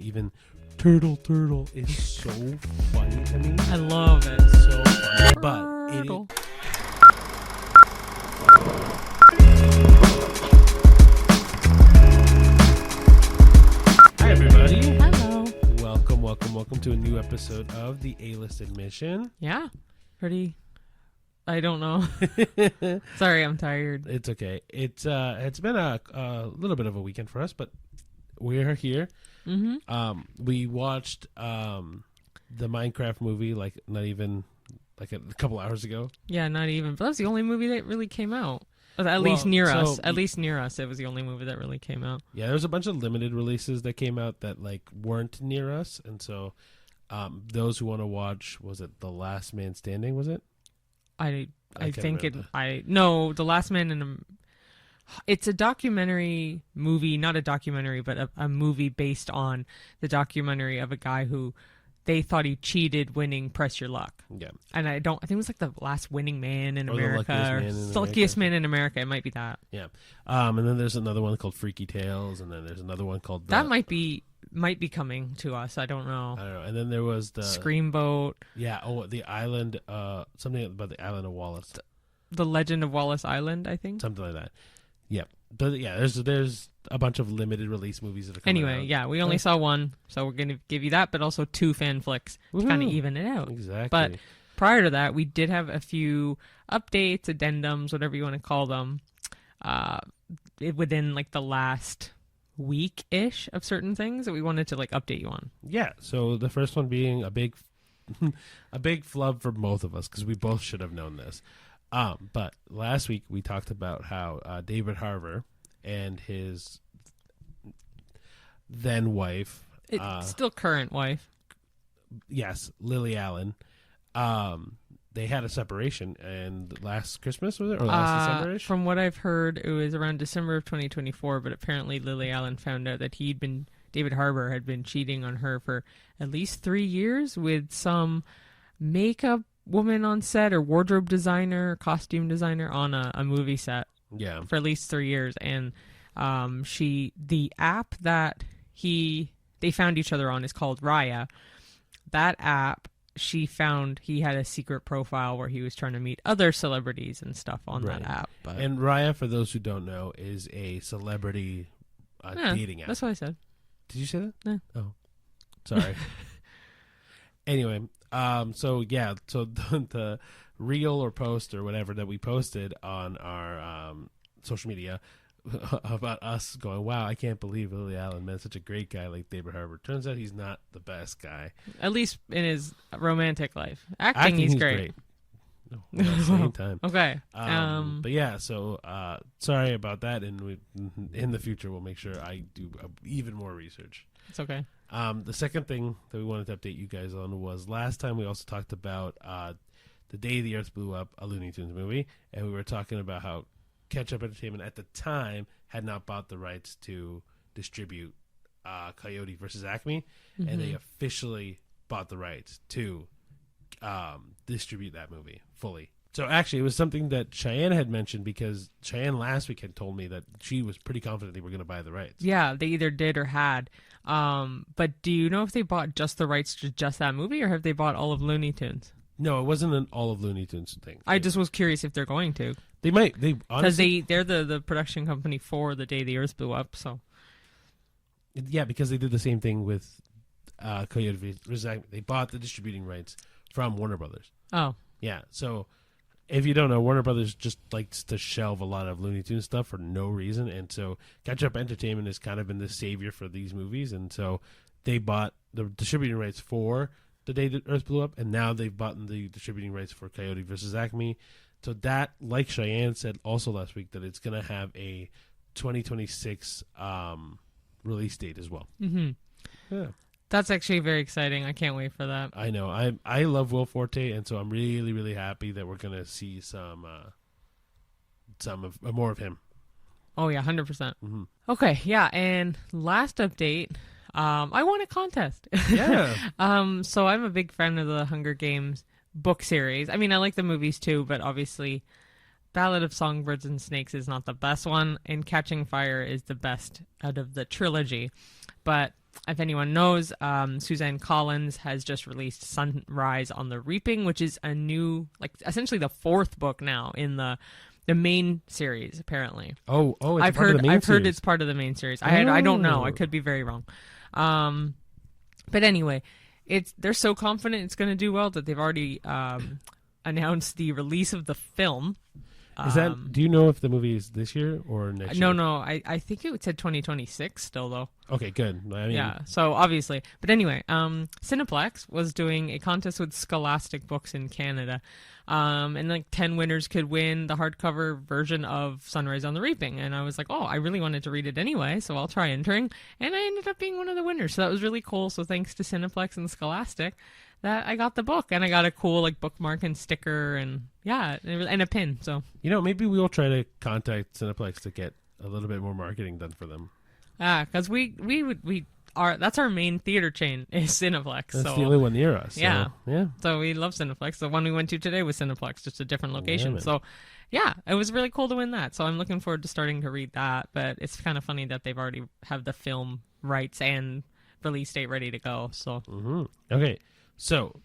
even turtle is so funny to me. I love it. So funny. But it Turtle. Hi everybody. Hello. Welcome to a new episode of the A-List Admission. Yeah. Pretty. I don't know. Sorry, I'm tired. It's okay. It's been a little bit of a weekend for us, but we're here. Mm-hmm. We watched the Minecraft movie not even a couple hours ago. Yeah, not even. But that was the only movie that really came out. At least near us. At least near us, it was the only movie that really came out. Yeah, there was a bunch of limited releases that came out that weren't near us, and so those who want to watch, was it The Last Man Standing? Was it? I think it. No, The Last Man in it's a documentary movie, not a documentary, but a movie based on the documentary of a guy who they thought he cheated winning Press Your Luck. Yeah. And I think it was like the last winning man in America. The luckiest man in America. It might be that. Yeah. And then there's another one called Freaky Tales, and then there's another one called... That might be coming to us. I don't know. And then there was the... Screamboat. Yeah. Oh, the island... something about the island of Wallace. The Legend of Wallace Island, I think. Something like that. Yeah. But yeah, there's a bunch of limited release movies that are coming out. Anyway, yeah, we only saw one, so we're going to give you that, but also 2 fan flicks to kind of even it out. Exactly. But prior to that, we did have a few updates, addendums, whatever you want to call them, within the last week-ish of certain things that we wanted to update you on. Yeah, so the first one being a big flub for both of us, because we both should have known this. But last week we talked about how David Harbour and his then wife, still current wife, yes, Lily Allen, they had a separation, and last Christmas, was it, or last December-ish? From what I've heard, it was around December of 2024. But apparently, Lily Allen found out that David Harbour had been cheating on her for at least 3 years with some makeup woman on set, or wardrobe designer, costume designer on a movie set. Yeah, for at least 3 years. And the app that they found each other on is called Raya. That app, she found he had a secret profile where he was trying to meet other celebrities and stuff on that app. But... And Raya, for those who don't know, is a celebrity dating app. That's what I said. Did you say that? Yeah. Oh, sorry. Anyway, so the reel or post or whatever that we posted on our social media about us going, wow, I can't believe Lily Allen met such a great guy like David Harbour. Turns out he's not the best guy. At least in his romantic life. Acting he's great. No, at the same time. Okay. But yeah, so sorry about that, and in the future we'll make sure I do even more research. It's okay. The second thing that we wanted to update you guys on was last time we also talked about The Day the Earth Blew Up, a Looney Tunes movie, and we were talking about how Ketchup Entertainment at the time had not bought the rights to distribute Coyote versus Acme, and they officially bought the rights to distribute that movie fully. So actually, it was something that Cheyenne had mentioned, because Cheyenne last week had told me that she was pretty confident they were going to buy the rights. Yeah, they either did or had. But do you know if they bought just the rights to just that movie, or have they bought all of Looney Tunes? No, it wasn't an all of Looney Tunes thing. I just was curious if they're going to. They might. They honestly, because they're the production company for The Day the Earth Blew Up. So yeah, because they did the same thing with Coyote versus Acme. They bought the distributing rights from Warner Brothers. Oh, yeah. So if you don't know, Warner Brothers just likes to shelve a lot of Looney Tunes stuff for no reason, and so Ketchup Entertainment has kind of been the savior for these movies, and so they bought the distributing rights for The Day the Earth Blew Up, and now they've bought the distributing rights for Coyote versus Acme. So that, like Cheyenne said also last week, that it's going to have a 2026 release date as well. Mm-hmm. Yeah. That's actually very exciting. I can't wait for that. I know. I love Will Forte, and so I'm really, really happy that we're going to see some more of him. Oh, yeah, 100%. Okay, yeah, and last update, I won a contest. Yeah. So I'm a big fan of the Hunger Games book series. I mean, I like the movies too, but obviously Ballad of Songbirds and Snakes is not the best one, and Catching Fire is the best out of the trilogy. But if anyone knows, Suzanne Collins has just released Sunrise on the Reaping, which is a new, like, essentially the 4th book now in the main series, apparently. Oh, it's I've part heard of the main I've heard series. it's part of the main series. I don't know. I Oh. could be very wrong. But anyway, they're so confident it's going to do well that they've already announced the release of the film. Is that? Do you know if the movie is this year or next year? No. I think it said 2026 still, though. Okay, good. I mean, Yeah, so obviously. But anyway, Cineplex was doing a contest with Scholastic Books in Canada. And like 10 winners could win the hardcover version of Sunrise on the Reaping. And I was like, oh, I really wanted to read it anyway, so I'll try entering. And I ended up being one of the winners. So that was really cool. So thanks to Cineplex and Scholastic that I got the book. And I got a cool like bookmark and sticker and and a pin. So maybe we'll try to contact Cineplex to get a little bit more marketing done for them. because that's our main theater chain is Cineplex. That's so the only one near us. So, Yeah. yeah. So we love Cineplex. The one we went to today was Cineplex, just a different location. man. So, yeah, it was really cool to win that. So I'm looking forward to starting to read that. But it's kind of funny that they've already have the film rights and release date ready to go. So, Okay, so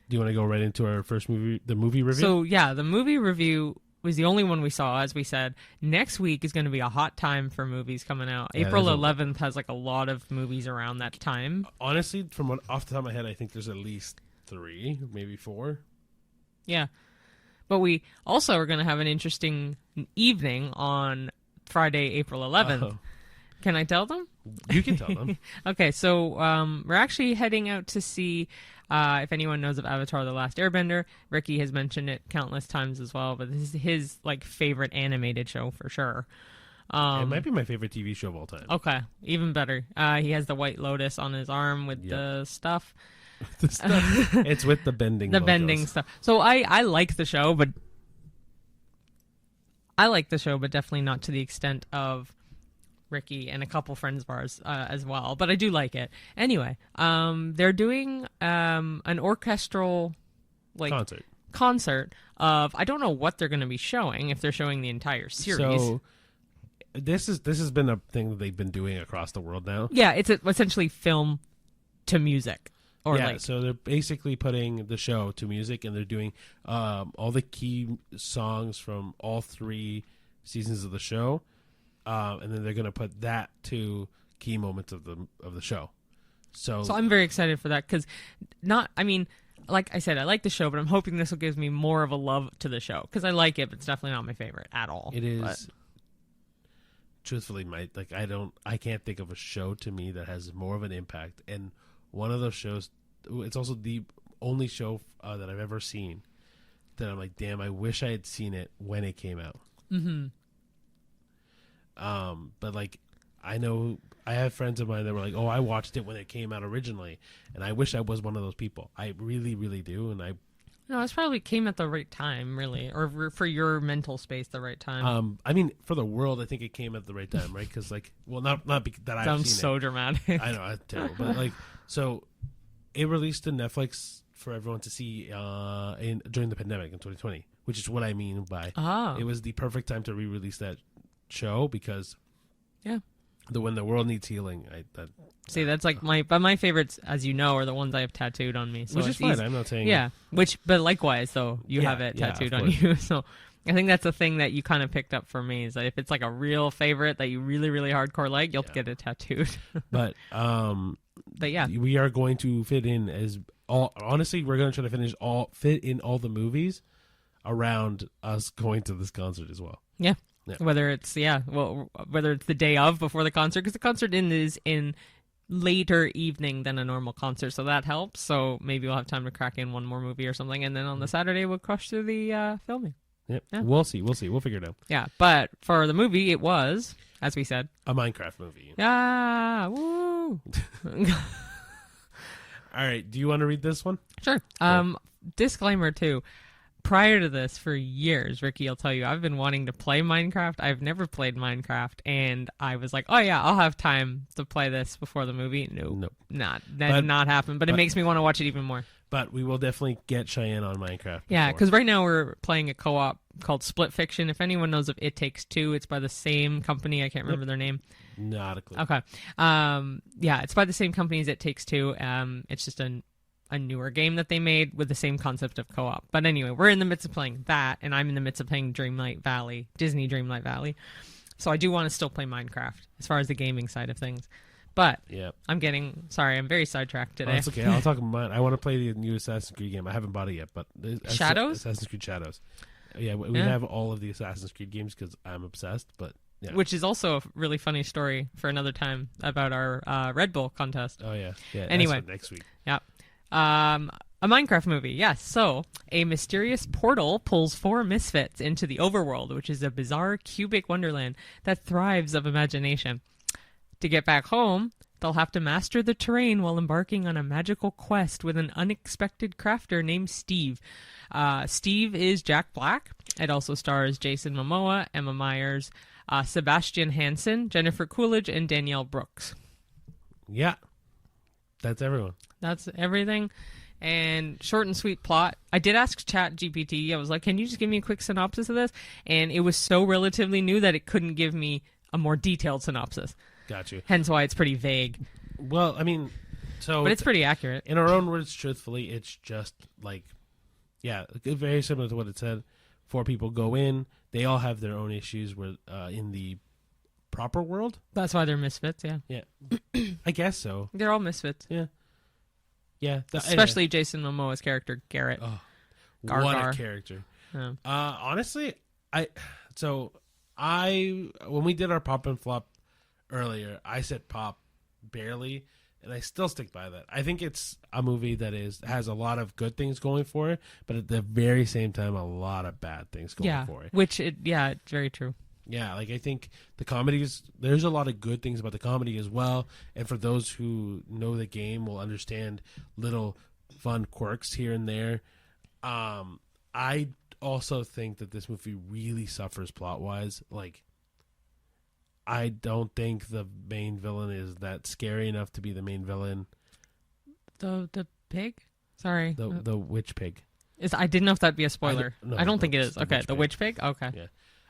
do you want to go right into our first movie, the movie review? so yeah, the movie review was the only one we saw. As we said, next week is going to be a hot time for movies coming out. Yeah, April there's 11th has like a lot of movies around that time. Honestly, off the top of my head, I think there's at least 3, maybe 4. Yeah. But we also are going to have an interesting evening on Friday, April 11th. Oh. Can I tell them? You can tell them. Okay, so we're actually heading out to see, if anyone knows of Avatar The Last Airbender. Ricky has mentioned it countless times as well, but this is his like favorite animated show for sure. It might be my favorite TV show of all time. Okay, even better. He has the White Lotus on his arm with the stuff. The stuff, it's with the bending. The logos. bending stuff. So I like the show, but definitely not to the extent of Ricky and a couple friends of ours as well. But I do like it. Anyway, they're doing an orchestral concert of, I don't know what they're going to be showing, if they're showing the entire series. So this has been a thing that they've been doing across the world now. Yeah, it's essentially film to music. So they're basically putting the show to music, and they're doing all the key songs from all 3 seasons of the show, and then they're going to put that to key moments of the show. So I'm very excited for that because, like I said, I like the show, but I'm hoping this will give me more of a love to the show because I like it, but it's definitely not my favorite at all. it is. Truthfully, I can't think of a show to me that has more of an impact. And one of those shows, it's also the only show that I've ever seen that I'm like, damn, I wish I had seen it when it came out. Mm-hmm. But like, I know I have friends of mine that were like, oh, I watched it when it came out originally, and I wish I was one of those people. I really, really do, and No, it's probably came at the right time, really, or for your mental space, the right time. I mean, for the world, I think it came at the right time, right? Because like, well, not that I've Sounds seen so it. dramatic. I know, that's terrible, but like, so it released to Netflix for everyone to see during the pandemic in 2020, which is what I mean by it was the perfect time to re-release that show because when the world needs healing, See, that's like my favorites, as you know, are the ones I have tattooed on me. So which is it's fine. easy. I'm not saying But likewise, though, you have it yeah, tattooed of on course. you. So I think that's the thing that you kind of picked up for me is that if it's like a real favorite that you really, really hardcore like, you'll get it tattooed. But yeah, we are going to fit in honestly, we're going to try to fit in all the movies around us going to this concert as well. Yeah. Yeah. Whether it's the day of before the concert, because the concert is in later evening than a normal concert, so that helps. So maybe we'll have time to crack in one more movie or something, and then on the Saturday we'll crush through the filming. Yep. Yeah. We'll see. We'll figure it out. Yeah, but for the movie, it was, as we said, A Minecraft movie. yeah, woo. All right. Do you want to read this one? Sure. Disclaimer too. Prior to this, for years, Ricky, I'll tell you, I've been wanting to play Minecraft. I've never played Minecraft, and I was like, oh yeah, I'll have time to play this before the movie. Nope. That did not happen, but it makes me want to watch it even more. But we will definitely get Cheyenne on Minecraft. Yeah, because right now we're playing a co-op called Split Fiction. If anyone knows of It Takes Two, it's by the same company. I can't remember their name. Not a clue. Okay. Yeah, it's by the same company as It Takes Two. It's just a newer game that they made with the same concept of co-op. But anyway, we're in the midst of playing that, and I'm in the midst of playing Disney Dreamlight Valley. So I do want to still play Minecraft as far as the gaming side of things. But I'm very sidetracked today. Oh, that's okay. I'll talk about mine. I want to play the new Assassin's Creed game. I haven't bought it yet, but Shadows? Assassin's Creed Shadows. Yeah, we have all of the Assassin's Creed games because I'm obsessed. But yeah. Which is also a really funny story for another time about our Red Bull contest. Oh yeah. Anyway, that's for next week. Yeah. A Minecraft movie, yes. So, a mysterious portal pulls 4 misfits into the overworld, which is a bizarre cubic wonderland that thrives of imagination. To get back home, they'll have to master the terrain while embarking on a magical quest with an unexpected crafter named Steve. Steve is Jack Black. It also stars Jason Momoa, Emma Myers, Sebastian Hansen, Jennifer Coolidge, and Danielle Brooks. Yeah. That's everyone. That's everything. And short and sweet plot. I did ask ChatGPT. I was like, can you just give me a quick synopsis of this? And it was so relatively new that it couldn't give me a more detailed synopsis. Got you. Hence why it's pretty vague. Well, I mean, but it's pretty accurate. In our own words, truthfully, it's just like, very similar to what it said. 4 people go in. They all have their own issues in the proper world. That's why they're misfits, yeah. Yeah. I guess so. They're all misfits. Yeah. Yeah. Especially Jason Momoa's character, Garrett. Oh, Gar. What a character. Yeah. Honestly, when we did our pop and flop earlier, I said pop barely, and I still stick by that. I think it's a movie that has a lot of good things going for it, but at the very same time, a lot of bad things going for it. It's very true. Yeah, like I think the comedies, there's a lot of good things about the comedy as well, and for those who know the game will understand little fun quirks here and there. I also think that this movie really suffers plot-wise. Like, I don't think the main villain is that scary enough to be the main villain. The pig? Sorry. The witch pig. I didn't know if that'd be a spoiler. I don't think it is. Okay, the witch pig? Okay. Yeah.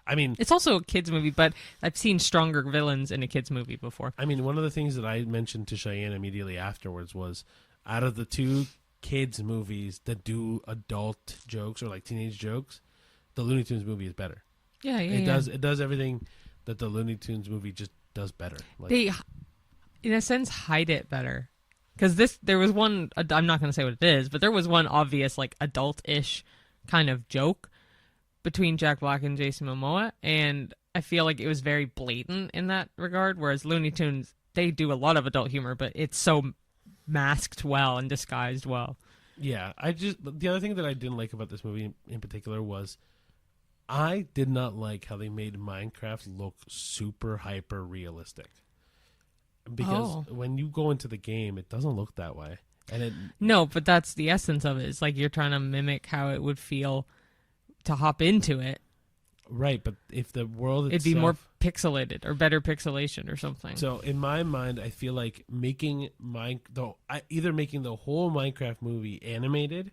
I mean, it's also a kids movie, but I've seen stronger villains in a kids movie before. I mean, one of the things that I mentioned to Cheyenne immediately afterwards was, out of the 2 kids movies that do adult jokes or like teenage jokes, the Looney Tunes movie is better. Yeah. It does everything that the Looney Tunes movie just does better. Like, they, in a sense, hide it better. Because there was one, I'm not going to say what it is, but there was one obvious, like, adult-ish kind of joke between Jack Black and Jason Momoa, and I feel like it was very blatant in that regard, whereas Looney Tunes, they do a lot of adult humor, but it's so masked well and disguised well. Yeah, the other thing that I didn't like about this movie in particular was I did not like how they made Minecraft look super hyper realistic. Because when you go into the game, it doesn't look that way. No, but that's the essence of it. It's like you're trying to mimic how it would feel to hop into it. Right, but if the world itself... It'd be more pixelated or better pixelation or something. So in my mind, I feel like either making the whole Minecraft movie animated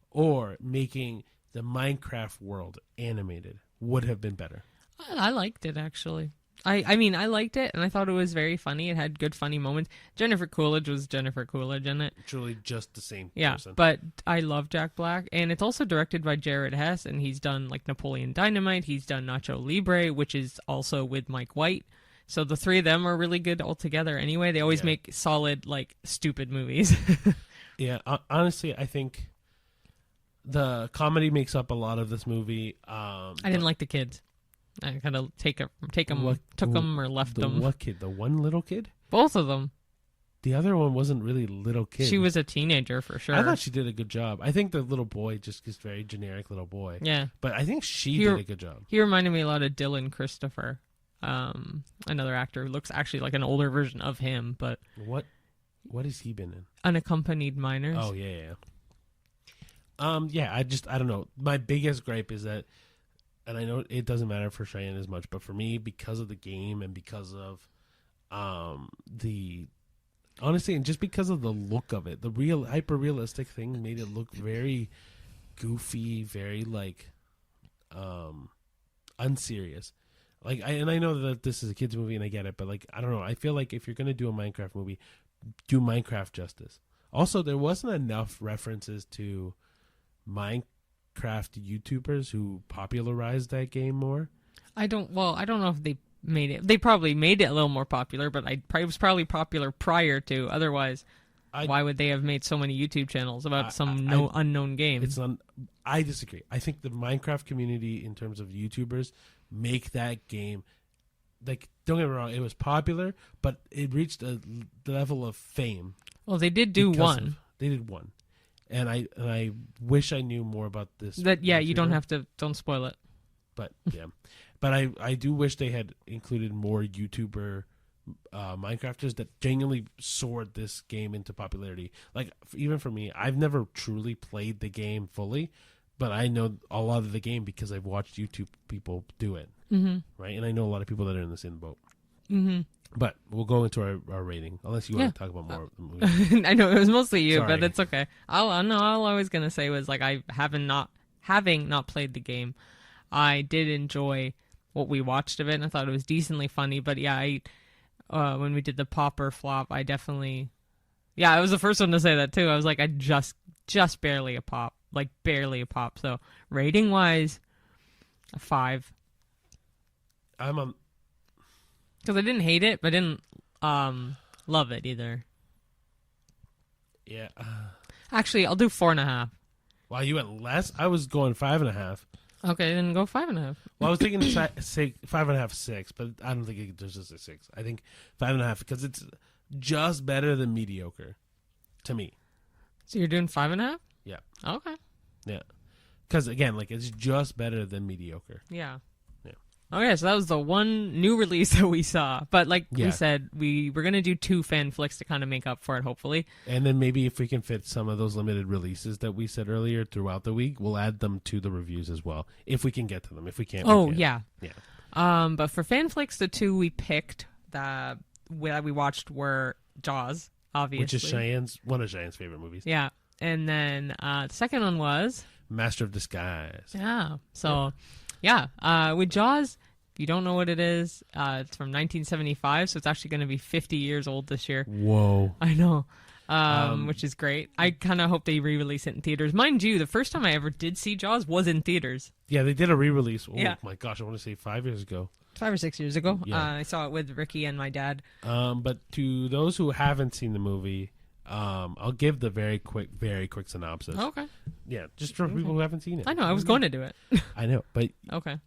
or making the Minecraft world animated would have been better. I liked it, actually. I mean, I liked it, and I thought it was very funny. It had good, funny moments. Jennifer Coolidge was Jennifer Coolidge in it. Truly just the same person. Yeah, but I love Jack Black, and it's also directed by Jared Hess, and he's done, like, Napoleon Dynamite. He's done Nacho Libre, which is also with Mike White. So the 3 of them are really good all together anyway. They always make solid, like, stupid movies. Yeah, honestly, I think the comedy makes up a lot of this movie. I didn't like the kids. I kind of took them or left them. What kid? The one little kid? Both of them. The other one wasn't really little kid. She was a teenager for sure. I thought she did a good job. I think the little boy just is very generic little boy. Yeah. But I think she did a good job. He reminded me a lot of Dylan Christopher, another actor who looks actually like an older version of him. But what has he been in? Unaccompanied Minors. Oh, yeah. I don't know. My biggest gripe is that, and I know it doesn't matter for Cheyenne as much, but for me, because of the game and because of honestly, and just because of the look of it, the real hyper realistic thing made it look very goofy, very like unserious. Like, and I know that this is a kids movie, and I get it, but like, I don't know. I feel like if you're gonna do a Minecraft movie, do Minecraft justice. Also, there wasn't enough references to Minecraft YouTubers who popularized that game more. I don't know if they made it. They probably made it a little more popular, but it was probably popular prior to. Otherwise, why would they have made so many YouTube channels about unknown game? I disagree. I think the Minecraft community, in terms of YouTubers, make that game, like, don't get me wrong, it was popular, but it reached the level of fame. Well, they did do one. They did one, and I wish I knew more about this. You don't spoil it. But yeah, but I do wish they had included more YouTuber Minecrafters that genuinely soared this game into popularity. Like, even for me, I've never truly played the game fully, but I know a lot of the game because I've watched YouTube people do it, right? And I know a lot of people that are in the same boat. Mm-hmm. But we'll go into our rating, unless you want to talk about more of the movie. I know it was mostly you, but it's okay. All I was gonna say was, like, having not played the game, I did enjoy what we watched of it, and I thought it was decently funny. But yeah, when we did the pop or flop, I definitely, I was the first one to say that too. I was like, I just barely a pop, like barely a pop. So rating wise, a 5. I'm on. Because I didn't hate it, but I didn't love it either. Yeah. Actually, I'll do 4.5. Wow, you went less? I was going 5.5. Okay, then go 5.5. Well, I was thinking 5.5, 6, but I don't think there's just a 6. I think 5.5 because it's just better than mediocre to me. So you're doing 5.5? Yeah. Okay. Yeah. Because again, like, it's just better than mediocre. Yeah. Okay, so that was the one new release that we saw. But like we said, we're going to do 2 fan flicks to kind of make up for it, hopefully. And then maybe if we can fit some of those limited releases that we said earlier throughout the week, we'll add them to the reviews as well. If we can get to them. If we can't, we can't. Yeah. Yeah. But for fan flicks, the 2 we picked that we watched were Jaws, obviously. Which is one of Cheyenne's favorite movies. Yeah. And then the second one was Master of Disguise. Yeah. So... Yeah, with Jaws, if you don't know what it is, it's from 1975, so it's actually going to be 50 years old this year. Whoa. I know, which is great. I kind of hope they re-release it in theaters. Mind you, the first time I ever did see Jaws was in theaters. Yeah, they did a re-release. Oh, my gosh, I want to say 5 years ago. 5 or 6 years ago. Yeah. I saw it with Ricky and my dad. But to those who haven't seen the movie... I'll give the very quick synopsis. Okay. Yeah, just for people who haven't seen it. I know, I was going to do it. I know, but... Okay.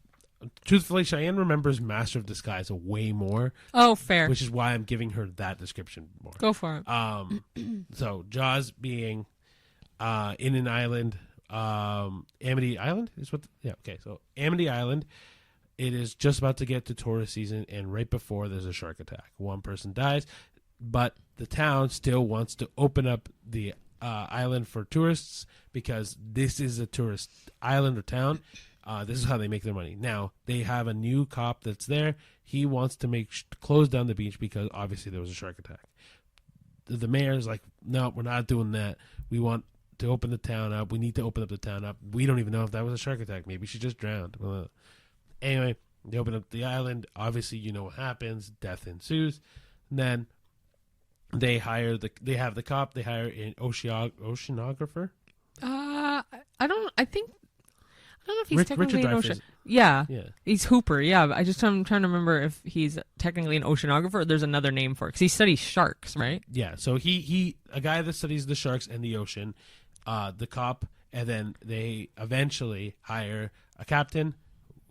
Truthfully, Cheyenne remembers Master of Disguise way more. Oh, fair. Which is why I'm giving her that description more. Go for it. So, Jaws being in an island... Amity Island? So, Amity Island... It is just about to get to tourist season, and right before there's a shark attack. One person dies... But the town still wants to open up the island for tourists because this is a tourist island or town. This is how they make their money. Now, they have a new cop that's there. He wants to close down the beach because obviously there was a shark attack. The mayor is like, no, we're not doing that. We want to open the town up. We need to open up the town up. We don't even know if that was a shark attack. Maybe she just drowned. Anyway, they open up the island. Obviously, you know what happens. Death ensues. And then... They have the cop. They hire an oceanographer. I don't know if he's technically Richard an Dreyfuss. Yeah. He's Hooper. Yeah, I'm trying to remember if he's technically an oceanographer or there's another name for it because he studies sharks, right? Yeah. So he a guy that studies the sharks and the ocean, the cop, and then they eventually hire a captain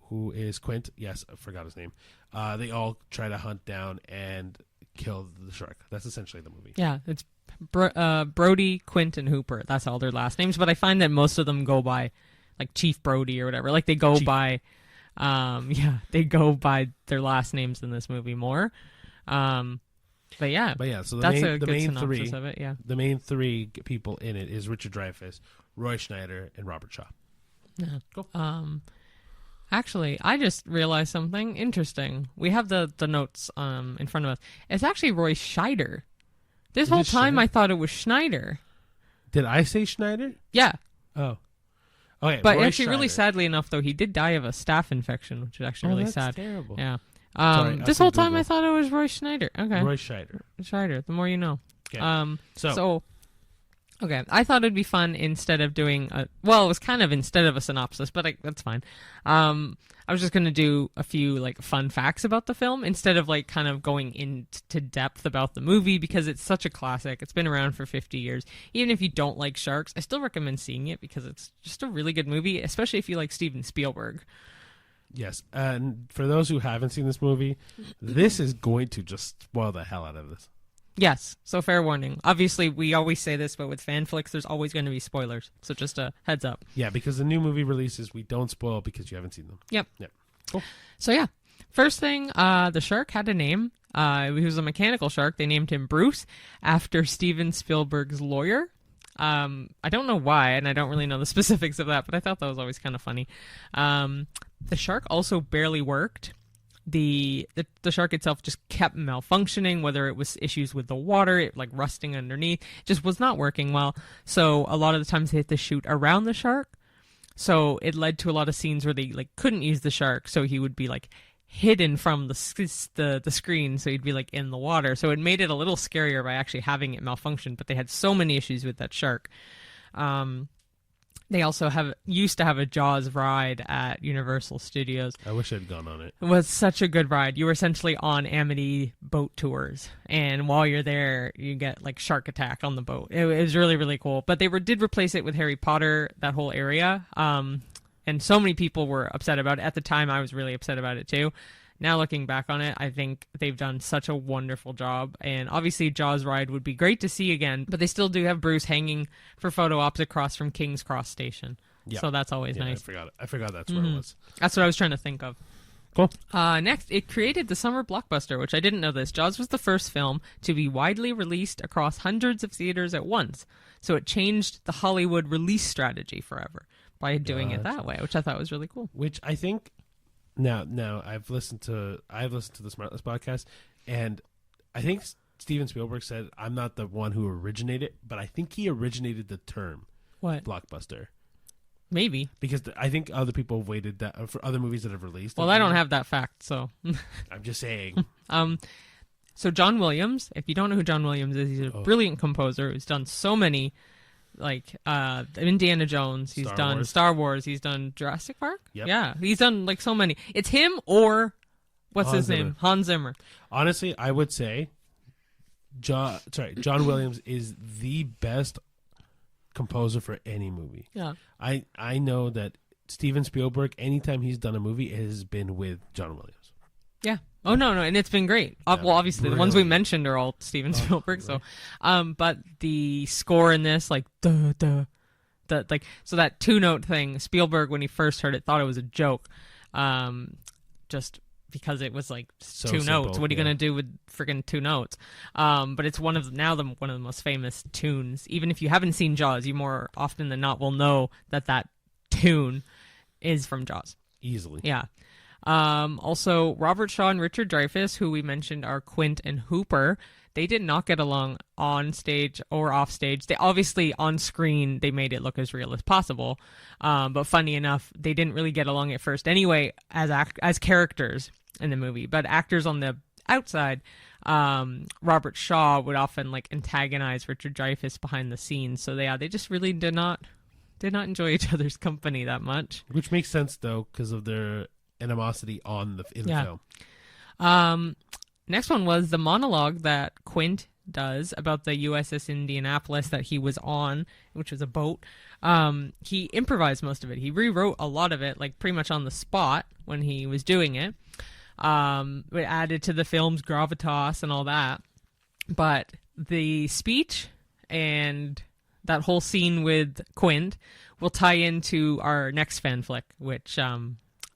who is Quint. Yes, I forgot his name. They all try to hunt down and kill the shark. That's essentially the movie. Yeah, it's Brody, Quint, and Hooper. That's all their last names. But I find that most of them go by like Chief Brody or whatever. Like they go by, they go by their last names in this movie more. But yeah. So the main three of it. Yeah, the main 3 people in it is Richard Dreyfuss, Roy Schneider, and Robert Shaw. Yeah. Cool. Actually, I just realized something interesting. We have the notes in front of us. It's actually Roy Scheider. This whole time I thought it was Schneider. Did I say Schneider? Yeah. Oh. Okay, But Roy actually, really Scheider. sadly enough, though, he did die of a staph infection, which is actually really that's sad. terrible. Yeah. Sorry, This I whole can time I Google. thought it was Roy Schneider. Okay. Roy Scheider. Schneider. The more you know. Okay. So- Okay, I thought it'd be fun instead of doing it was kind of instead of a synopsis, but that's fine. I was just going to do a few like fun facts about the film instead of like kind of going into depth about the movie because it's such a classic. It's been around for 50 years. Even if you don't like sharks, I still recommend seeing it because it's just a really good movie, especially if you like Steven Spielberg. Yes, and for those who haven't seen this movie, this is going to just spoil the hell out of this. Yes, so fair warning. Obviously, we always say this, but with fan flicks, there's always going to be spoilers. So just a heads up. Yeah, because the new movie releases, we don't spoil because you haven't seen them. Yep. Cool. So yeah, first thing, the shark had a name. He was a mechanical shark. They named him Bruce after Steven Spielberg's lawyer. I don't know why, and I don't really know the specifics of that, but I thought that was always kind of funny. The shark also barely worked. The shark itself just kept malfunctioning, whether it was issues with the water, it like rusting underneath, just was not working well. So a lot of the times they had to shoot around the shark. So it led to a lot of scenes where they like couldn't use the shark, so he would be like hidden from the screen, so he'd be like in the water. So it made it a little scarier by actually having it malfunction. But they had so many issues with that shark. They also used to have a Jaws ride at Universal Studios. I wish I'd gone on it. It was such a good ride. You were essentially on Amity boat tours, and while you're there, you get like shark attack on the boat. It was really, really cool. But they did replace it with Harry Potter, that whole area, and so many people were upset about it. At the time, I was really upset about it too. Now looking back on it, I think they've done such a wonderful job. And obviously Jaws ride would be great to see again, but they still do have Bruce hanging for photo ops across from King's Cross Station. Yeah. So that's always nice. I forgot that's where it was. That's what I was trying to think of. Cool. Next, it created the summer blockbuster, which I didn't know this. Jaws was the first film to be widely released across hundreds of theaters at once. So it changed the Hollywood release strategy forever by doing it that way, which I thought was really cool. Which I think now I've listened to the Smartless podcast, and I think Steven Spielberg said I'm not the one who originated, but I think he originated the term What? blockbuster. Maybe. Because I think other people have waited that for other movies that have released. Well, I don't have that fact, so. I'm just saying. So John Williams, if you don't know who John Williams is, he's a brilliant composer who's done so many, like Indiana Jones. He's done Star Wars. He's done Jurassic Park. Yep. Yeah, he's done like so many. It's him or what's his name? Hans Zimmer. Honestly, I would say John Williams is the best composer for any movie. Yeah. I know that Steven Spielberg, anytime he's done a movie, it has been with John Williams. Yeah. Oh no, and it's been great. Well, obviously the ones we mentioned are all Steven Spielberg. Right. So, but the score in this, like so that 2-note thing, Spielberg when he first heard it thought it was a joke, just because it was like So 2 simple, notes. What are you gonna do with friggin' 2 notes? But it's one of the most famous tunes. Even if you haven't seen Jaws, you more often than not will know that tune is from Jaws. Easily. Yeah. Also, Robert Shaw and Richard Dreyfuss, who we mentioned are Quint and Hooper, they did not get along on stage or off stage. They obviously on screen they made it look as real as possible, but funny enough, they didn't really get along at first anyway as characters in the movie. But actors on the outside, Robert Shaw would often like antagonize Richard Dreyfuss behind the scenes. So they just really did not enjoy each other's company that much. Which makes sense though because of their animosity in the film. Next one was the monologue that Quint does about the USS Indianapolis that he was on, which was a boat. He improvised most of it. He rewrote a lot of it, like pretty much on the spot when he was doing it. It added to the film's gravitas and all that. But the speech and that whole scene with Quint will tie into our next fan flick, which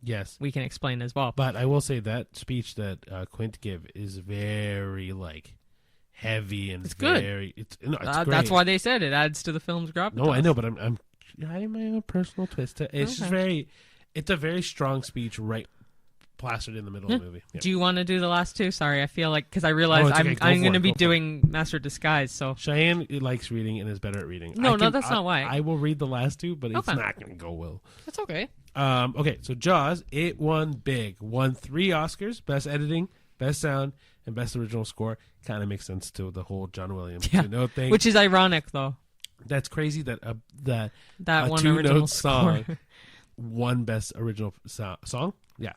yes, we can explain as well. But I will say that speech that Quint give is very like heavy and it's good. It's great. That's why they said it adds to the film's gravitas. No, I know, but I'm adding my own personal twist to it. It's just it's a very strong speech right plastered in the middle of the movie. Yeah. Do you want to do the last two? Sorry, I feel like, because I realize okay. I'm going to be doing Master of Disguise, so. Cheyenne likes reading and is better at reading. No, that's not why. I will read the last two, but it's not going to go well. That's okay. Okay, so Jaws, it won big. Won 3 Oscars, Best Editing, Best Sound, and Best Original Score. Kind of makes sense to the whole John Williams thing. Which is ironic, though. That's crazy that that one two-note original song won Best Original Song. Yeah.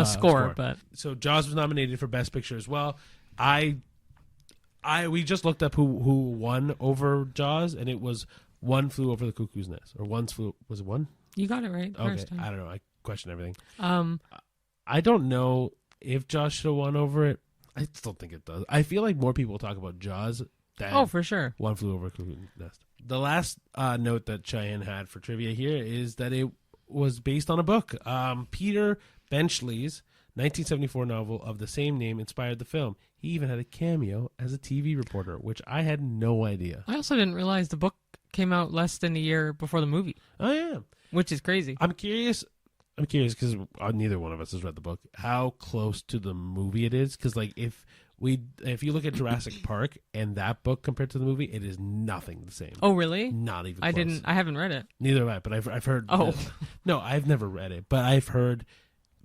Score, but so Jaws was nominated for Best Picture as well. We just looked up who won over Jaws, and it was One Flew Over the Cuckoo's Nest, or One Flew. Was it one? You got it right. Okay, First time. I don't know. I question everything. I don't know if Jaws should have won over it. I still think it does. I feel like more people talk about Jaws than for sure. One Flew Over the Cuckoo's Nest. The last note that Cheyenne had for trivia here is that it was based on a book. Peter Benchley's 1974 novel of the same name inspired the film. He even had a cameo as a TV reporter, which I had no idea. I also didn't realize the book came out less than a year before the movie. Oh, yeah. Which is crazy. I'm curious because neither one of us has read the book, how close to the movie it is. Because, like, if you look at Jurassic Park and that book compared to the movie, it is nothing the same. Oh, really? Not even close. I haven't read it. Neither have I, but I've heard. Oh. No, I've never read it, but I've heard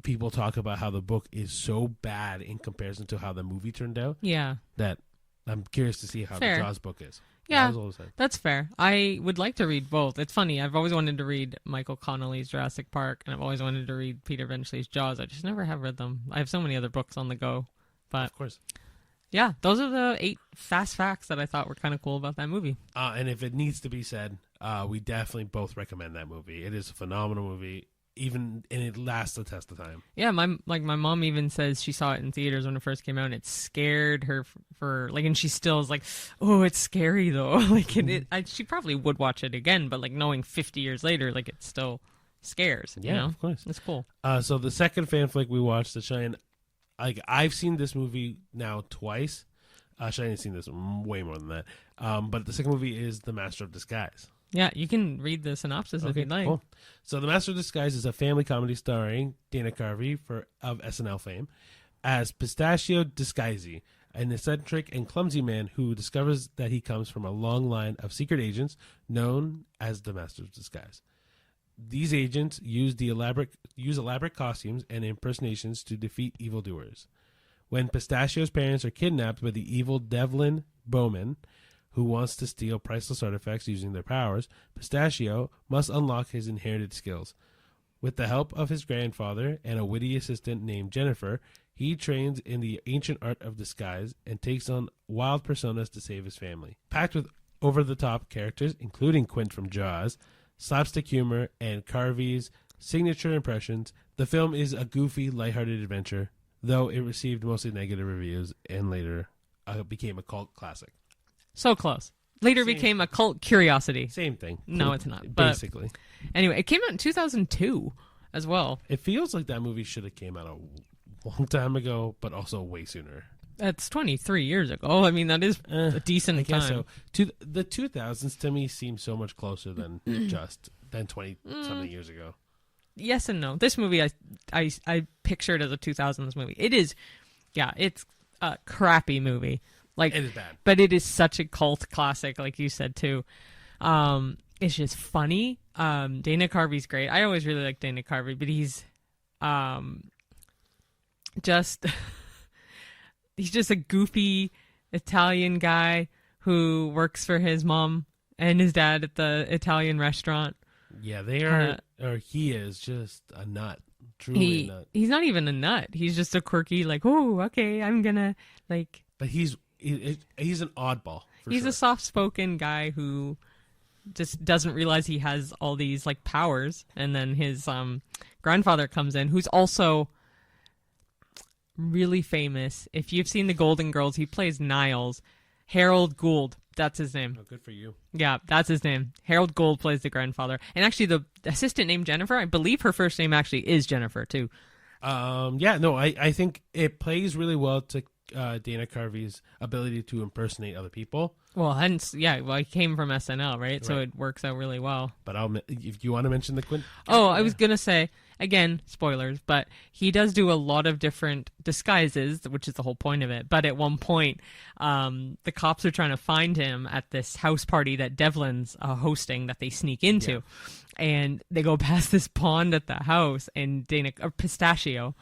people talk about how the book is so bad in comparison to how the movie turned out. Yeah. That I'm curious to see how Fair. the Jaws book is. Yeah, that's fair. I would like to read both. It's funny. I've always wanted to read Michael Connelly's Jurassic Park, and I've always wanted to read Peter Benchley's Jaws. I just never have read them. I have so many other books on the go. But of course. Yeah, those are the 8 fast facts that I thought were kind of cool about that movie. And if it needs to be said, we definitely both recommend that movie. It is a phenomenal movie. And it lasts the test of time. Yeah, my mom even says she saw it in theaters when it first came out, and it scared her and she still is like, oh, it's scary though. She probably would watch it again, but like knowing 50 years later, like it still scares. Yeah, you know? Of course, it's cool. So the second fan flick we watched, the Cheyenne, I've seen this movie now twice. Cheyenne's seen this way more than that. But the second movie is The Master of Disguise. Yeah, you can read the synopsis if you'd like. Cool. So The Master of Disguise is a family comedy starring Dana Carvey of SNL fame as Pistachio Disguisey, an eccentric and clumsy man who discovers that he comes from a long line of secret agents known as the Master of Disguise. These agents use elaborate costumes and impersonations to defeat evildoers. When Pistachio's parents are kidnapped by the evil Devlin Bowman, who wants to steal priceless artifacts using their powers, Pistachio must unlock his inherited skills. With the help of his grandfather and a witty assistant named Jennifer, he trains in the ancient art of disguise and takes on wild personas to save his family. Packed with over-the-top characters, including Quint from Jaws, slapstick humor, and Carvey's signature impressions, the film is a goofy, lighthearted adventure, though it received mostly negative reviews and later became a cult classic. So close. Later became a cult curiosity. Same thing. No, it's not. Basically. Anyway, it came out in 2002 as well. It feels like that movie should have came out a long time ago, but also way sooner. That's 23 years ago. I mean, that is a decent time. So. The 2000s to me seem so much closer than 20-something years ago. Yes and no. This movie I pictured as a 2000s movie. It is, it's a crappy movie. Like, it is bad. But it is such a cult classic, like you said, too. It's just funny. Dana Carvey's great. I always really like Dana Carvey, but he's he's just a goofy Italian guy who works for his mom and his dad at the Italian restaurant. Yeah, they are, or he is just a nut. Truly a nut. He's not even a nut. He's just a quirky, like, oh, okay, I'm gonna, like... But he's an oddball. He's a soft-spoken guy who just doesn't realize he has all these like powers, and then his grandfather comes in, who's also really famous. If you've seen The Golden Girls, he plays Niles. Harold Gould, that's his name. Oh, good for you. Yeah, that's his name. Harold Gould plays the grandfather, and actually the assistant named Jennifer. I believe her first name actually is Jennifer too. I think it plays really well to Dana Carvey's ability to impersonate other people. Well, hence, yeah, well, he came from SNL, right? So it works out really well. But if you want to mention the Quint. Oh, I was going to say, again, spoilers, but he does do a lot of different disguises, which is the whole point of it. But at one point, the cops are trying to find him at this house party that Devlin's hosting that they sneak into. Yeah. And they go past this pond at the house, and Pistachio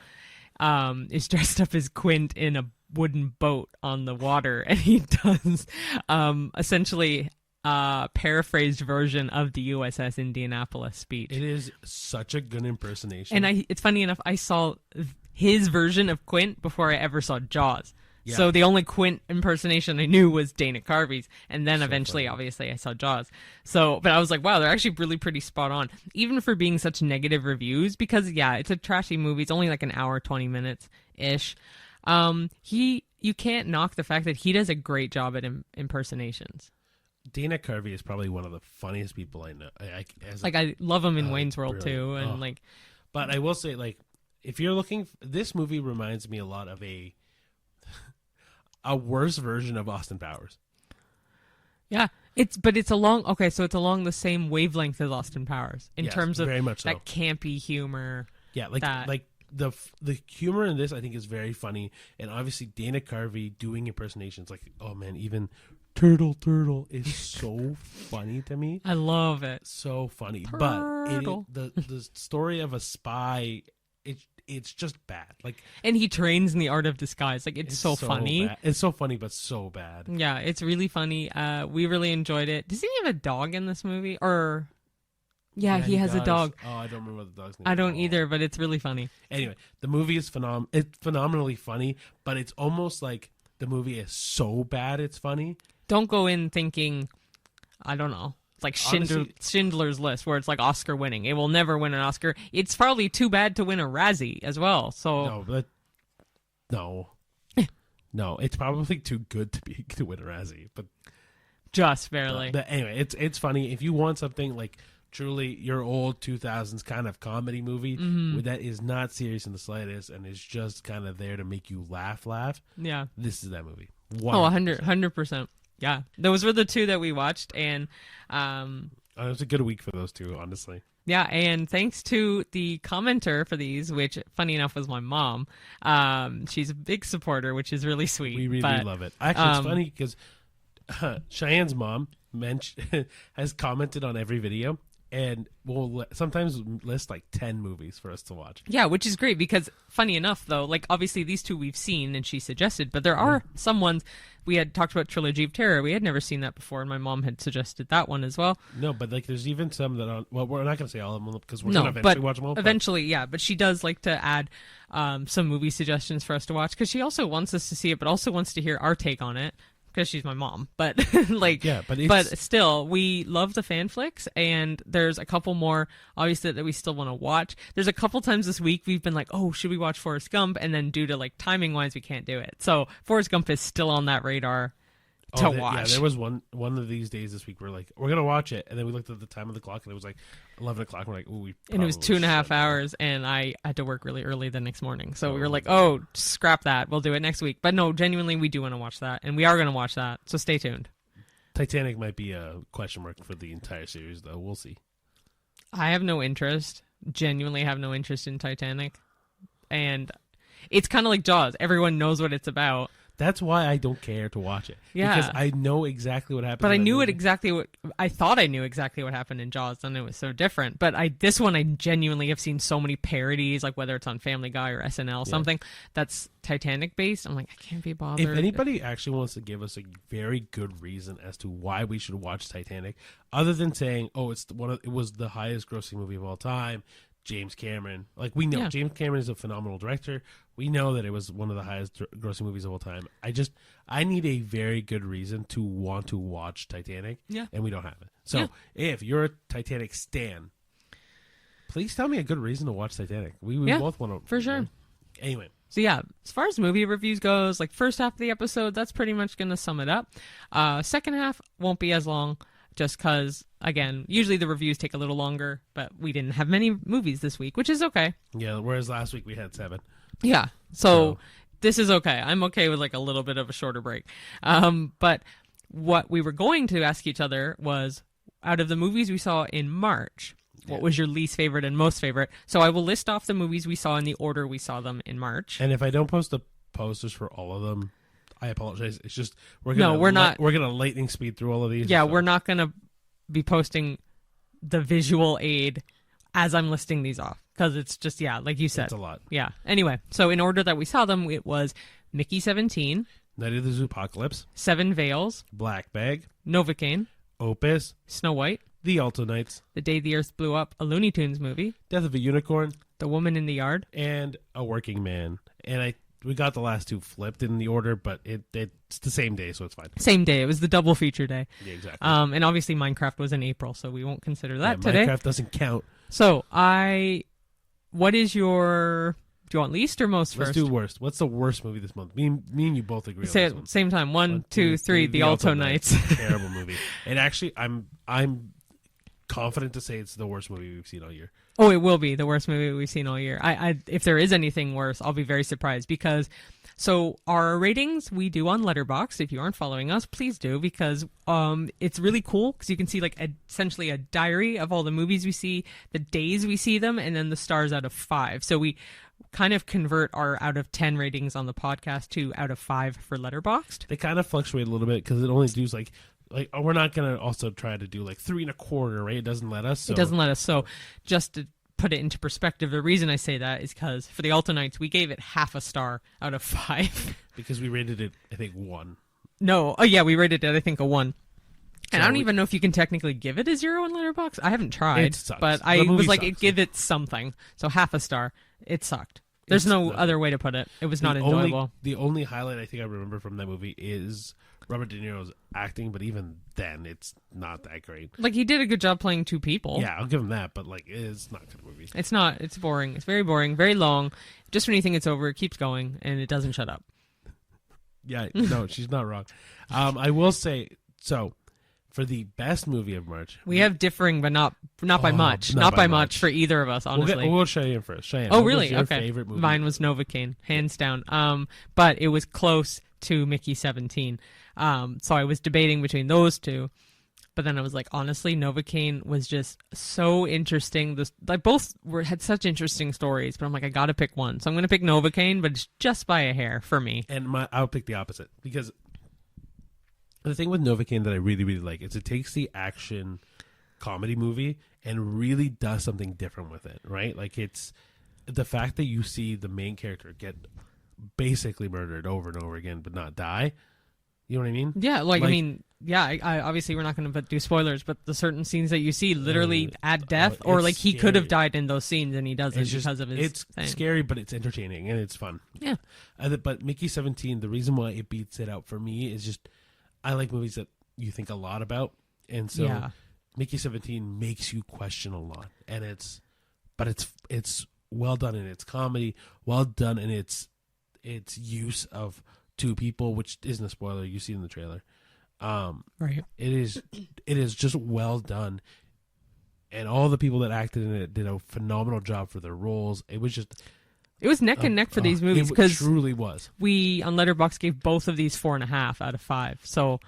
is dressed up as Quint in a wooden boat on the water, and he does essentially a paraphrased version of the USS Indianapolis speech. It is such a good impersonation. And it's funny enough, I saw his version of Quint before I ever saw Jaws. Yeah. So the only Quint impersonation I knew was Dana Carvey's, and then eventually, obviously, I saw Jaws. So, but I was like, wow, they're actually really pretty spot on, even for being such negative reviews, because, yeah, it's a trashy movie. It's only like an hour, 20 minutes-ish. You can't knock the fact that he does a great job at impersonations. Dana Carvey is probably one of the funniest people I know. I love him in Wayne's World, too, and But I will say, if you're looking, this movie reminds me a lot of a worse version of Austin Powers. Yeah, it's along the same wavelength as Austin Powers in terms of very much that campy humor. Yeah, the humor in this I think is very funny, and obviously Dana Carvey doing impersonations, oh man, even Turtle is so funny to me. I love it. So funny. Turtle. But the story of a spy, it's just bad. And he trains in the art of disguise. It's so funny. Bad. It's so funny, but so bad. Yeah, it's really funny. We really enjoyed it. Does he have a dog in this movie? Or yeah, he has a dog. Oh, I don't remember what the dog's name. I don't either, but it's really funny. Anyway, the movie is it's phenomenally funny, but it's almost like the movie is so bad it's funny. Don't go in thinking, I don't know. It's like Schindler's List, where it's like Oscar winning. It will never win an Oscar. It's probably too bad to win a Razzie as well. So no, it's probably too good to win a Razzie, but just barely. But anyway, it's funny. If you want something truly your old 2000s kind of comedy movie that is not serious in the slightest and is just kind of there to make you laugh. Yeah, this is that movie. 100%. 100%. Yeah, those were the two that we watched, and it was a good week for those two, honestly. Yeah, and thanks to the commenter for these, which, funny enough, was my mom. She's a big supporter, which is really sweet. We really love it. Actually, it's funny because Cheyenne's mom has commented on every video, and will sometimes list 10 movies for us to watch. Yeah, which is great because, funny enough, though, obviously these two we've seen and she suggested, but there are some ones. We had talked about Trilogy of Terror. We had never seen that before, and my mom had suggested that one as well. No, but there's even some that we're not going to say all of them because we're going to eventually watch them all. Eventually, yeah, but she does like to add some movie suggestions for us to watch because she also wants us to see it, but also wants to hear our take on it. Because she's my mom, but but still, we love the fan flicks, and there's a couple more obviously that we still want to watch. There's a couple times this week we've been like, oh, should we watch Forrest Gump? And then due to timing wise, we can't do it. So Forrest Gump is still on that radar to watch. Yeah, there was one of these days this week we're gonna watch it, and then we looked at the time of the clock and it was 11 o'clock. We're like, ooh, and it was 2.5 hours, and I had to work really early the next morning, so we were like, oh, scrap that, we'll do it next week. But no, genuinely, we do want to watch that, and we are going to watch that, so stay tuned. Titanic might be a question mark for the entire series, though. We'll see. I have no interest, genuinely have no interest in Titanic, and it's kind of like Jaws. Everyone knows what it's about. That's why I don't care to watch it. Yeah. Because I know exactly what happened. But I thought I knew exactly what happened in Jaws, and it was so different. But this one, I genuinely have seen so many parodies, whether it's on Family Guy or SNL, something that's Titanic based. I'm like, I can't be bothered. If anybody actually wants to give us a very good reason as to why we should watch Titanic, other than saying, oh, it was the highest grossing movie of all time, James Cameron. We know James Cameron is a phenomenal director. We know that it was one of the highest grossing movies of all time. I need a very good reason to want to watch Titanic. Yeah. And we don't have it. So if you're a Titanic stan, please tell me a good reason to watch Titanic. We both want to. For sure. Anyway. So yeah, as far as movie reviews goes, first half of the episode, that's pretty much going to sum it up. Second half won't be as long. Just because, again, usually the reviews take a little longer, but we didn't have many movies this week, which is okay. Yeah, whereas last week we had 7. Yeah, so this is okay. I'm okay with like a little bit of a shorter break. But what we were going to ask each other was, out of the movies we saw in March, what was your least favorite and most favorite? So I will list off the movies we saw in the order we saw them in March. And if I don't post the posters for all of them, I apologize. It's just we're gonna lightning speed through all of these. Yeah, so we're not gonna be posting the visual aid as I'm listing these off, because it's just, like you said, it's a lot. Yeah. Anyway, so in order that we saw them, it was Mickey 17, Night of the Zoopocalypse, Seven Veils, Black Bag, Novocaine, Opus, Snow White, The Alto Knights, The Day the Earth Blew Up, a Looney Tunes movie, Death of a Unicorn, The Woman in the Yard, and A Working Man. And we got the last two flipped in the order, but it's the same day, so it's fine. Same day. It was the double feature day. Yeah, exactly. And obviously Minecraft was in April, so we won't consider that today. Minecraft doesn't count. So what is your... Do you want least or most first? Let's do worst. What's the worst movie this month? Me and you both agree Say on this it one. Same time. One, two, three. The Alto Knights. Terrible movie. And actually, I'm confident to say it's the worst movie we've seen all year. Oh, it will be the worst movie we've seen all year. If there is anything worse, I'll be very surprised, because our ratings we do on Letterboxd. If you aren't following us, please do, because it's really cool, because you can see like essentially a diary of all the movies we see, the days we see them, and then the stars out of 5. So we kind of convert our out of 10 ratings on the podcast to out of 5 for Letterboxd. They kind of fluctuate a little bit because it only does like we're not gonna also try to do like 3.25, right? It doesn't let us. So. It doesn't let us. So just to put it into perspective, the reason I say that is because for the Alto Knights, we gave it half a star out of 5. Because we rated it, I think, 1. No, we rated it, I think, a 1. And I don't even know if you can technically give it a 0 in Letterboxd. I haven't tried, but I was like, give it something. So half a star. It sucked. There's no other way to put it. It was not enjoyable. The only highlight I think I remember from that movie is Robert De Niro's acting, but even then, it's not that great. Like, he did a good job playing two people. Yeah, I'll give him that, but like, it's not a good movie. It's not. It's boring. It's very boring, very long. Just when you think it's over, it keeps going, and it doesn't shut up. Yeah, no, she's not wrong. I will say, so for the best movie of March, we have differing, but not by much. Not by much for either of us, honestly. We'll Cheyenne first. Cheyenne. Oh, really? Your okay. favorite movie? Mine was Novocaine, hands down. But it was close to Mickey 17. So I was debating between those two. But then I was like, honestly, Novocaine was just so interesting. Both had such interesting stories. But I'm like, I got to pick one. So I'm going to pick Novocaine, but it's just by a hair for me. And I'll pick the opposite. Because the thing with Novocaine that I really, really like is it takes the action comedy movie and really does something different with it, right? Like, it's the fact that you see the main character get basically murdered over and over again but not die. You know what I mean? Yeah, I obviously we're not going to do spoilers, but the certain scenes that you see literally at death, or like he could have died in those scenes and he doesn't because of his thing. Scary, but it's entertaining and it's fun. Yeah. But Mickey 17, the reason why it beats it out for me is just I like movies that you think a lot about, and so Mickey 17 makes you question a lot, and it's well done in its comedy, well done in its use of two people, which isn't a spoiler. You see in the trailer. Right. It is just well done, and all the people that acted in it did a phenomenal job for their roles. It was neck and neck for these movies, because it truly was. We on Letterboxd gave both of these 4.5 out of 5. So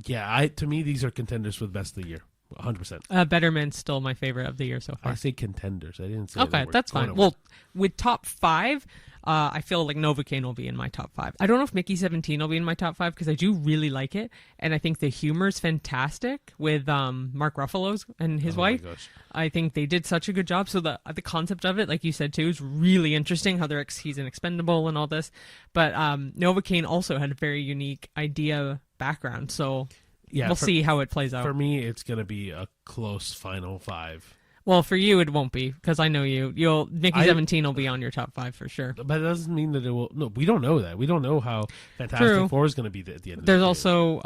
yeah, to me these are contenders for the best of the year. 100%. Better Man's still my favorite of the year so far. I say contenders. I didn't say okay. That's fine. Well, with top 5. I feel like Novocaine will be in my top 5. I don't know if Mickey 17 will be in my top 5 because I do really like it, and I think the humor's fantastic with Mark Ruffalo's and his wife. My gosh. I think they did such a good job. So the concept of it, like you said too, is really interesting. How he's an expendable and all this, but Novocaine also had a very unique idea background. So we'll see how it plays out. For me, it's going to be a close final 5. Well, for you, it won't be, because I know you. Mickey 17 will be on your top 5 for sure. But it doesn't mean that it will. No, we don't know that. We don't know how Fantastic Four is going to be at the end of the year. There's also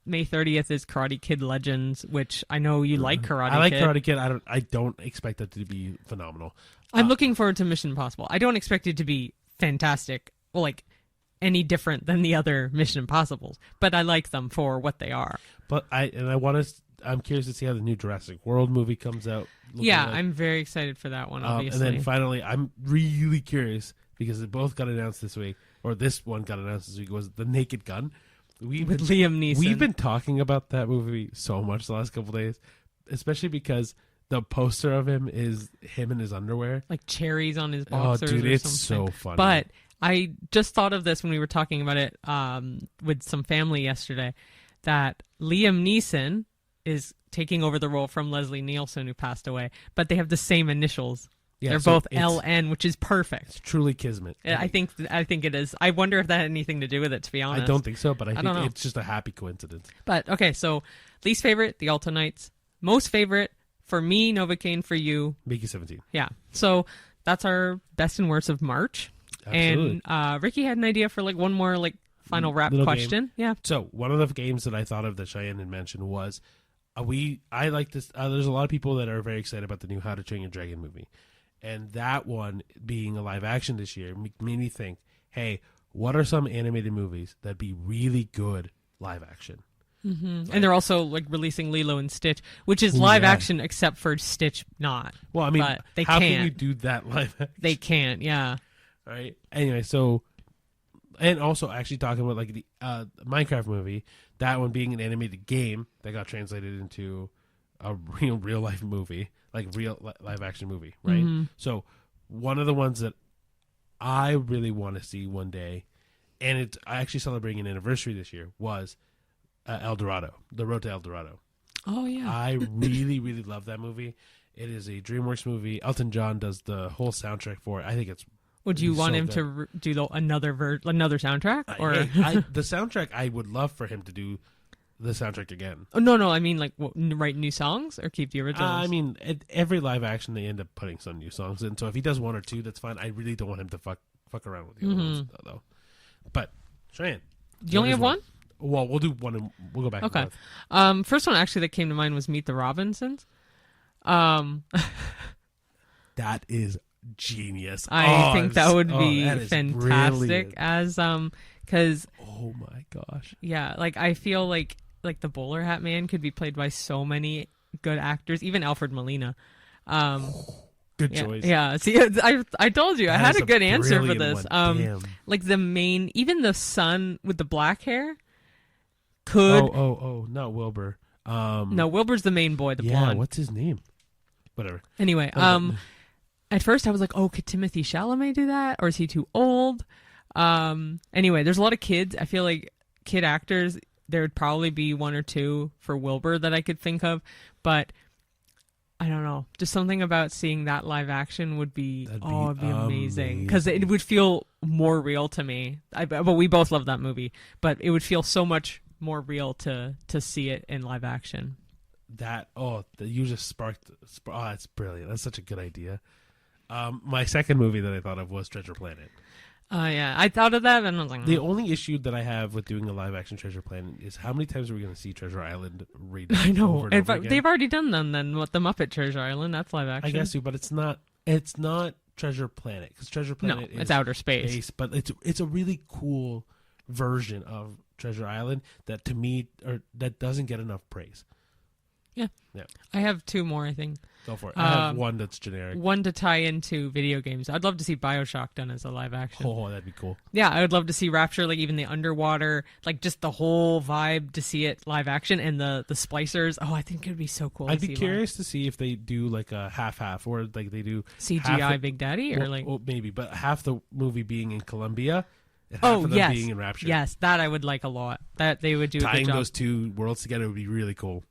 May 30th is Karate Kid Legends, which I know you like Karate Kid. I like Karate Kid. I don't expect it to be phenomenal. I'm looking forward to Mission Impossible. I don't expect it to be fantastic, like any different than the other Mission Impossibles, but I like them for what they are. But I'm curious to see how the new Jurassic World movie comes out. Yeah, I'm very excited for that one, obviously. And then finally, I'm really curious, because they both got announced this week, or this one got announced this week, was The Naked Gun. With Liam Neeson. We've been talking about that movie so much the last couple days, especially because the poster of him is him in his underwear. Like cherries on his boxers. Oh, dude, or it's something. so funny. But I just thought of this when we were talking about it with some family yesterday, that Liam Neeson is taking over the role from Leslie Nielsen, who passed away, but they have the same initials. Yeah, they're so both LN, which is perfect. It's truly kismet. I think it is. I wonder if that had anything to do with it, to be honest. I don't think so, but I think don't know. it's just a happy coincidence. But, okay, so least favorite, The Alta Knights. Most favorite, for me, Novocaine, for you. Mickey 17. Yeah. So that's our best and worst of March. Absolutely. And Ricky had an idea for one more final wrap Little question. game. Yeah. So one of the games that I thought of that Cheyenne had mentioned was, I like this. There's a lot of people that are very excited about the new How to Train Your Dragon movie. And that one being a live action this year made me think, hey, what are some animated movies that'd be really good live action? Mm-hmm. And they're also releasing Lilo and Stitch, which is live action except for Stitch not. Well, I mean, but they how can't. can you do that live action? They can't, yeah. All right. Anyway, so, and also actually talking about the Minecraft movie, that one being an animated game that got translated into a real life movie. Real live action movie, right? Mm-hmm. So one of the ones that I really want to see one day, and I actually celebrating an anniversary this year, was El Dorado, The Road to El Dorado. Oh, yeah. I really, really love that movie. It is a DreamWorks movie. Elton John does the whole soundtrack for it. I think it's Would you want so him good. to do another soundtrack? Or the soundtrack, I would love for him to do the soundtrack again. Oh, no. I mean, write new songs or keep the originals? I mean, every live action, they end up putting some new songs in. So if he does one or two, that's fine. I really don't want him to fuck around with the other ones, though. But, Cheyenne. Do you only have one? Well, we'll do one and we'll go back Okay. and forth. First one actually that came to mind was Meet the Robinsons. That is genius. I think that would be that is fantastic brilliant. as because oh my gosh. yeah, I feel like the bowler hat man could be played by so many good actors, even Alfred Molina. Good yeah, choice. Yeah, see, I told you I had a good answer for this. Damn. Even the son with the black hair could. Oh, not Wilbur. No, Wilbur's the main boy, the yeah, blonde. what's his name? Whatever. Anyway, at first I was like, oh, could Timothée Chalamet do that, or is he too old? Anyway, there's a lot of kids. I feel like kid actors. There would probably be one or two for Wilbur that I could think of, but I don't know. Just something about seeing that live action would be it'd be amazing because it would feel more real to me. But we both love that movie, but it would feel so much more real to see it in live action. You just sparked. That's brilliant. That's such a good idea. My second movie that I thought of was Treasure Planet. Yeah, I thought of that, and I was like, The only issue that I have with doing a live action Treasure Planet is how many times are we going to see Treasure Island redone? I know. Over and over again? They've already done them. Then what? The Muppet Treasure Island. That's live action. I guess so, but it's not. It's not Treasure Planet because Treasure Planet is it's outer space. But it's a really cool version of Treasure Island that to me that doesn't get enough praise. Yeah. I have two more, I think. Go for it. I have one that's generic. One to tie into video games. I'd love to see BioShock done as a live action. Oh, that'd be cool. Yeah, I would love to see Rapture, even the underwater, just the whole vibe to see it live action, and the splicers. Oh, I think it'd be so cool. I'd be curious to see if they do a half, or they do CGI Big Daddy, or maybe, but half the movie being in Colombia. And half of them being in Rapture. Yes, that I would like a lot. That they would do tying a good job. Those two worlds together would be really cool.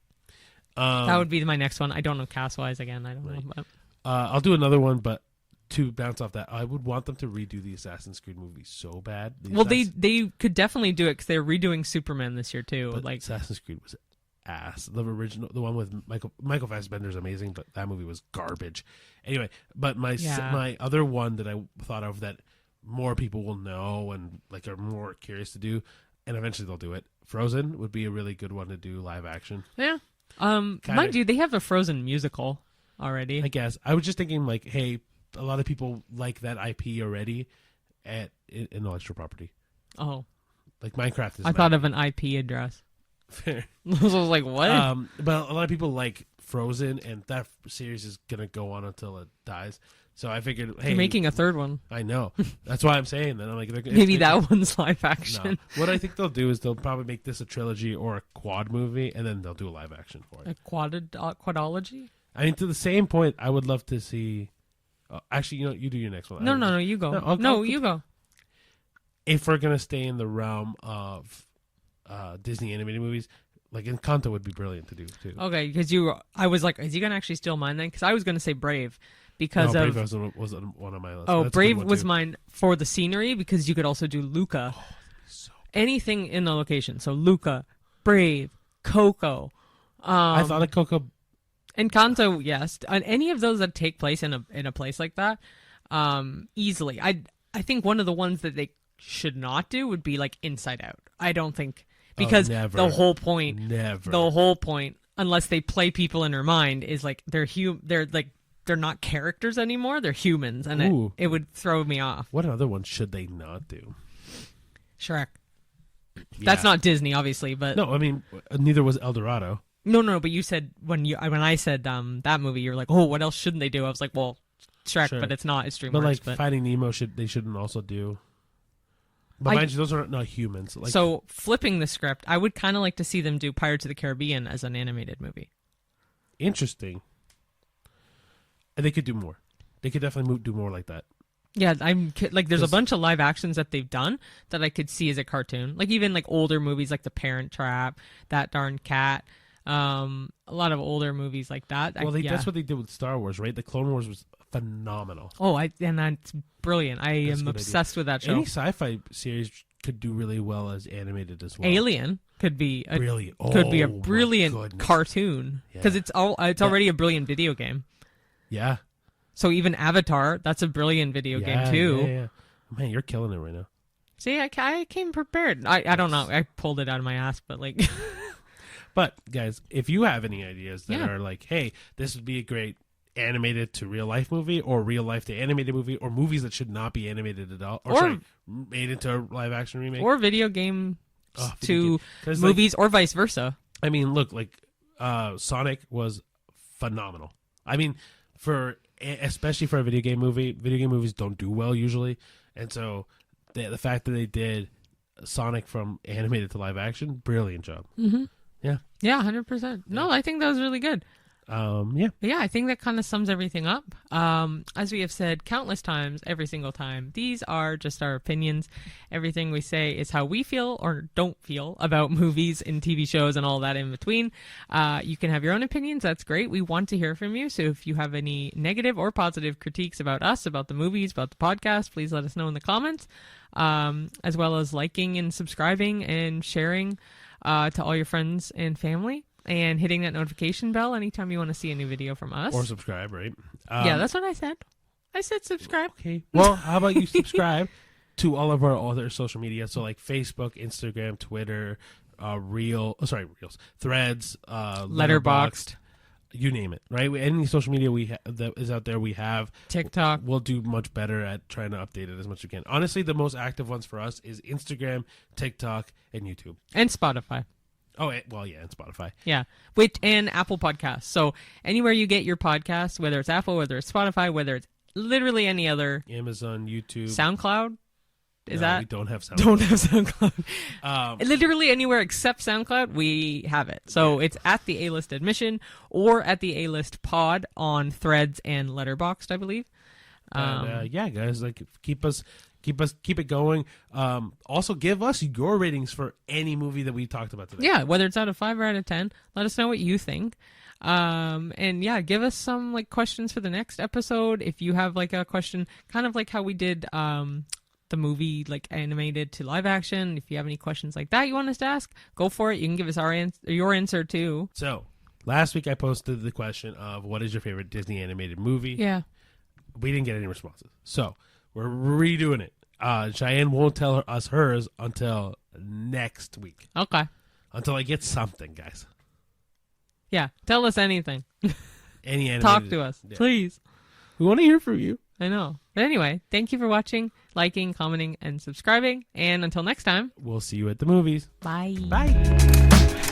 That would be my next one. I don't know cast-wise again. I don't know. But. I'll do another one, but to bounce off that, I would want them to redo the Assassin's Creed movie so bad. They could definitely do it because they're redoing Superman this year too. But Assassin's Creed was ass. The original, the one with Michael Fassbender's amazing, but that movie was garbage. Anyway, but my other one that I thought of that more people will know and are more curious to do, and eventually they'll do it. Frozen would be a really good one to do live action. Yeah. Mind you, they have a Frozen musical already. I guess. I was just thinking, hey, a lot of people like that IP already in intellectual property. Oh. Minecraft is I thought of an IP address. Fair. I was like, what? But a lot of people like Frozen, and that series is going to go on until it dies. So I figured, hey, They're making a third one. I know. That's why I'm saying that. I'm like, Maybe that one's live action. No. What I think they'll do is they'll probably make this a trilogy or a quad movie, and then they'll do a live action for it. A quadology? I mean, to the same point, I would love to see. Actually, you do your next one. No, you go. You go. If we're gonna stay in the realm of Disney animated movies, like Encanto would be brilliant to do too. Okay, because I was like, is he gonna actually steal mine then? Because I was gonna say Brave. Because Brave was one of my lists. Oh, Brave was mine for the scenery because you could also do Luca. Oh, so anything in the location. So Luca, Brave, Coco. I thought of Coco. Encanto, yes. Any of those that take place in a place like that, easily. I think one of the ones that they should not do would be like Inside Out. I don't think because the whole point, unless they play people in their mind, is like they're not characters anymore. They're humans, and it would throw me off. What other one should they not do? Shrek. Yeah. That's not Disney, obviously, but no. I mean, neither was El Dorado. No. But you said when I said that movie, you were like, oh, what else shouldn't they do? I was like, well, Shrek, sure. But it's not. It's DreamWorks. But Finding Nemo they shouldn't also do. But mind you, those are not humans. Like, so flipping the script, I would kind of like to see them do Pirates of the Caribbean as an animated movie. Interesting. And they could do more. They could definitely do more like that. Yeah, there's a bunch of live actions that they've done that I could see as a cartoon. Like even like older movies like The Parent Trap, That Darn Cat, a lot of older movies like that. Well, that's what they did with Star Wars, right? The Clone Wars was phenomenal. Oh, and that's brilliant. I am obsessed with that show. Any sci-fi series could do really well as animated as well. Alien could be a brilliant cartoon because it's already a brilliant video game. Yeah. So even Avatar, that's a brilliant video game too. Yeah. Man, you're killing it right now. See, I came prepared. I don't know. I pulled it out of my ass, but like. But guys, if you have any ideas that are like, hey, this would be a great animated to real life movie, or real life to animated movie, or movies that should not be animated at all, or made into a live action remake, or video game to movies, or vice versa. I mean, look, like Sonic was phenomenal. I mean, especially for a video game movie, video game movies don't do well usually, and so the fact that they did Sonic from animated to live action, brilliant job. Mm-hmm. Yeah, 100%. No, I think that was really good. Yeah, I think that kind of sums everything up. As we have said countless times, every single time, these are just our opinions. Everything we say is how we feel or don't feel about movies and TV shows and all that in between. You can have your own opinions. That's great. We want to hear from you. So if you have any negative or positive critiques about us, about the movies, about the podcast, please let us know in the comments, as well as liking and subscribing and sharing to all your friends and family. And hitting that notification bell anytime you want to see a new video from us. Or subscribe, right? Yeah, that's what I said. I said subscribe. Okay. Well, how about you subscribe to all of our other social media? So like Facebook, Instagram, Twitter, Reels, Threads, Letterboxd. You name it, right? Any social media that is out there, we have. TikTok. We'll do much better at trying to update it as much as we can. Honestly, the most active ones for us is Instagram, TikTok, and YouTube. And Spotify. Oh, well, yeah, and Spotify. Yeah, and Apple Podcasts. So anywhere you get your podcasts, whether it's Apple, whether it's Spotify, whether it's literally any other. Amazon, YouTube. SoundCloud? We don't have SoundCloud. Don't have SoundCloud. Literally anywhere except SoundCloud, we have it. So it's at the A-List Admission or at the A-List Pod on Threads and Letterboxd, I believe. Yeah, guys, like keep it going. Also, give us your ratings for any movie that we talked about today. Yeah, whether it's out of 5 or out of 10, let us know what you think. And yeah, give us some like questions for the next episode. If you have like a question, kind of like how we did the movie like animated to live action. If you have any questions like that you want us to ask, go for it. You can give us your answer too. So last week I posted the question of what is your favorite Disney animated movie? Yeah, we didn't get any responses, so we're redoing it. Cheyenne won't tell us hers until next week. Okay. Until I get something, guys. Yeah, tell us anything. Any animated. Talk to us, please. We want to hear from you. I know. But anyway, thank you for watching, liking, commenting, and subscribing. And until next time, we'll see you at the movies. Bye. Bye.